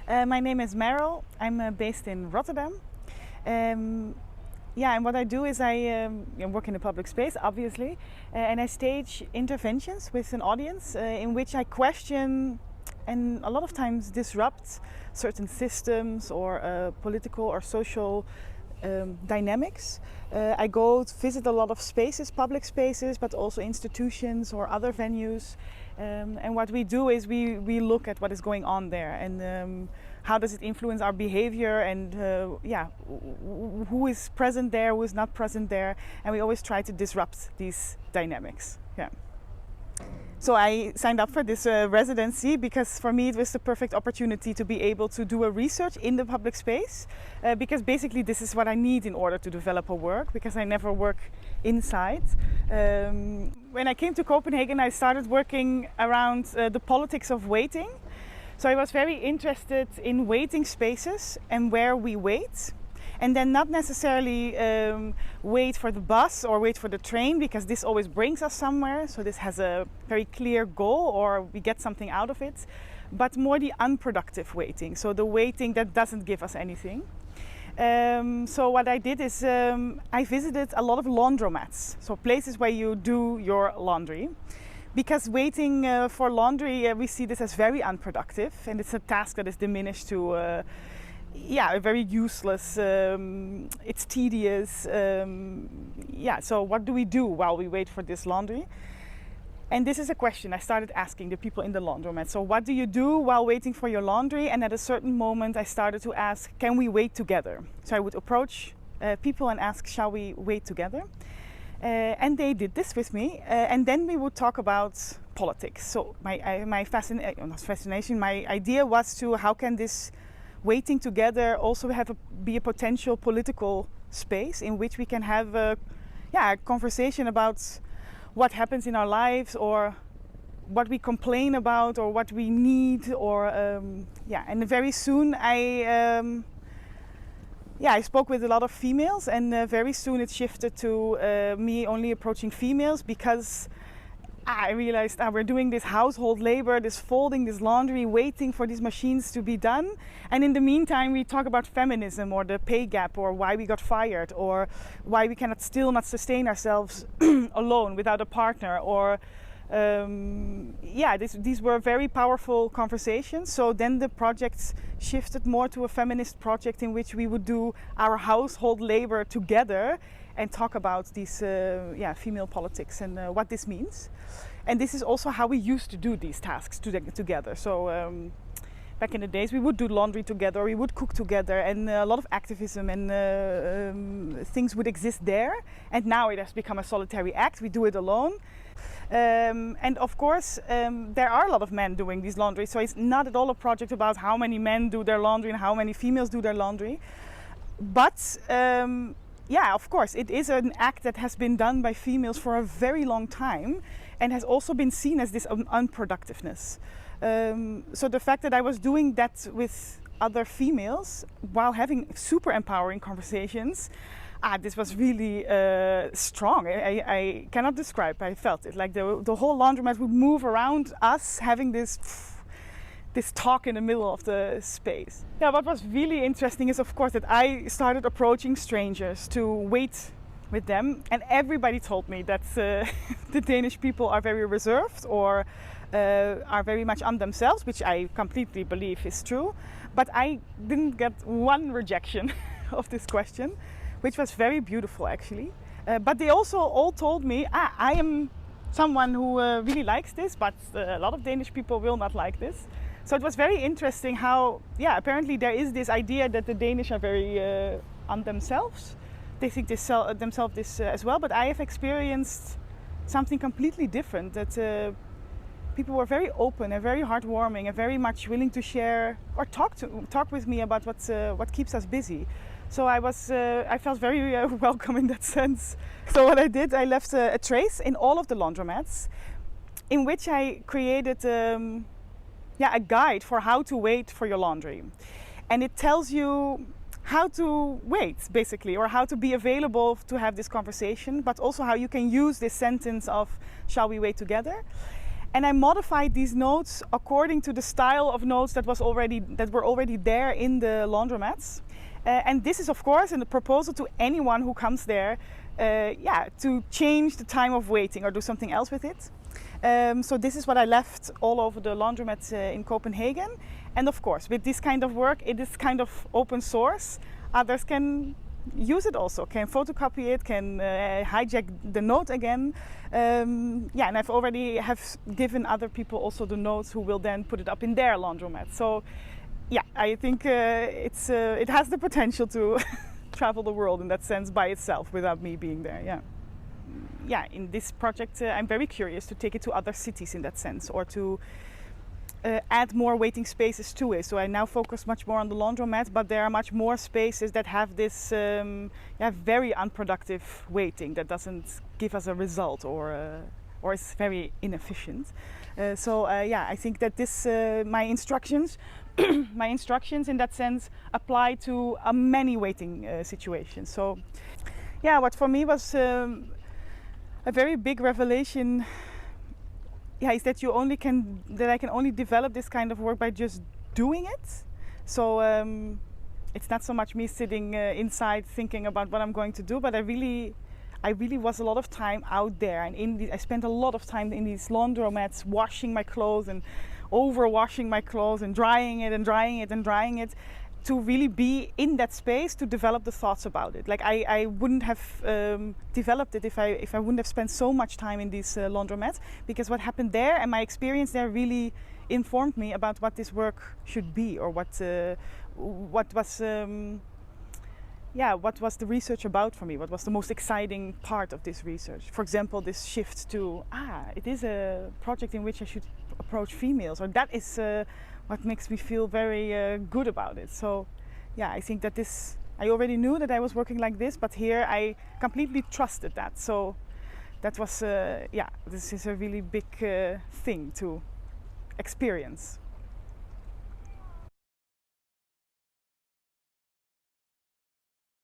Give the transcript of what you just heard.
My name is Merel. I'm based in Rotterdam. And what I do is I work in the public space, obviously, and I stage interventions with an audience in which I question and a lot of times disrupt certain systems or political or social dynamics. I go to visit a lot of spaces, public spaces, but also institutions or other venues. And what we do is we look at what is going on there and how does it influence our behavior and who is present there, who is not present there. And we always try to disrupt these dynamics. Yeah. So I signed up for this residency because for me it was the perfect opportunity to be able to do a research in the public space because basically this is what I need in order to develop a work because I never work inside. When I came to Copenhagen I started working around the politics of waiting. So I was very interested in waiting spaces and where we wait. And then not necessarily wait for the bus or wait for the train because this always brings us somewhere. So this has a very clear goal or we get something out of it. But more the unproductive waiting. So the waiting that doesn't give us anything. So what I did is I visited a lot of laundromats. So places where you do your laundry. Because waiting for laundry, we see this as very unproductive. And it's a task that is diminished to very useless, it's tedious. So what do we do while we wait for this laundry? And this is a question I started asking the people in the laundromat. So what do you do while waiting for your laundry? And at a certain moment I started to ask, can we wait together? So I would approach people and ask, shall we wait together? And they did this with me. And then we would talk about politics. So my idea was to, how can this waiting together also be a potential political space in which we can have a conversation about what happens in our lives or what we complain about or what we need or and very soon I spoke with a lot of females and very soon it shifted to me only approaching females because I realized we're doing this household labor, this folding, this laundry, waiting for these machines to be done. And in the meantime, we talk about feminism or the pay gap or why we got fired or why we cannot still not sustain ourselves alone without a partner. Or these were very powerful conversations. So then the project shifted more to a feminist project in which we would do our household labor together and talk about these female politics and what this means. And this is also how we used to do these tasks together. So back in the days we would do laundry together, we would cook together, and a lot of activism and things would exist there. And now it has become a solitary act, we do it alone. And of course there are a lot of men doing these laundry, so it's not at all a project about how many men do their laundry and how many females do their laundry. But of course, it is an act that has been done by females for a very long time and has also been seen as this unproductiveness. So the fact that I was doing that with other females while having super empowering conversations, this was really strong. I cannot describe, I felt it. Like the whole laundromat would move around us having this talk in the middle of the space. Yeah, what was really interesting is, of course, that I started approaching strangers to wait with them, and everybody told me that the Danish people are very reserved or are very much on themselves, which I completely believe is true. But I didn't get one rejection of this question, which was very beautiful actually. But they also all told me, I am someone who really likes this, but a lot of Danish people will not like this. So it was very interesting how, apparently there is this idea that the Danish are very on themselves. They think themselves this as well, but I have experienced something completely different, that people were very open and very heartwarming and very much willing to share or talk with me about what keeps us busy. So I felt very welcome in that sense. So what I did, I left a trace in all of the laundromats in which I created a guide for how to wait for your laundry. And it tells you how to wait, basically, or how to be available to have this conversation, but also how you can use this sentence of, shall we wait together? And I modified these notes according to the style of notes that were already there in the laundromats. And this is, of course, a proposal to anyone who comes there, to change the time of waiting or do something else with it. So this is what I left all over the laundromats in Copenhagen. And of course, with this kind of work, it is kind of open source. Others can use it also, can photocopy it, can hijack the note again. And I've already given other people also the notes who will then put it up in their laundromat. So yeah, I think it has the potential to travel the world in that sense by itself without me being there. In this project I'm very curious to take it to other cities in that sense, or to add more waiting spaces to it. So I now focus much more on the laundromat, but there are much more spaces that have this very unproductive waiting that doesn't give us a result, or is very inefficient. I think that this my instructions in that sense apply to many waiting situations. So what for me was a very big revelation is that I can only develop this kind of work by just doing it. So it's not so much me sitting inside thinking about what I'm going to do, but I really was a lot of time out there, and I spent a lot of time in these laundromats washing my clothes and overwashing my clothes and drying it and drying it and drying it, to really be in that space to develop the thoughts about it. Like I wouldn't have developed it if I wouldn't have spent so much time in these laundromats, because what happened there and my experience there really informed me about what this work should be, or what was the research about for me, what was the most exciting part of this research. For example, this shift to it is a project in which I should approach females, or that is what makes me feel very good about it. So I think that I already knew that I was working like this, but here I completely trusted that. So that was this is a really big thing to experience.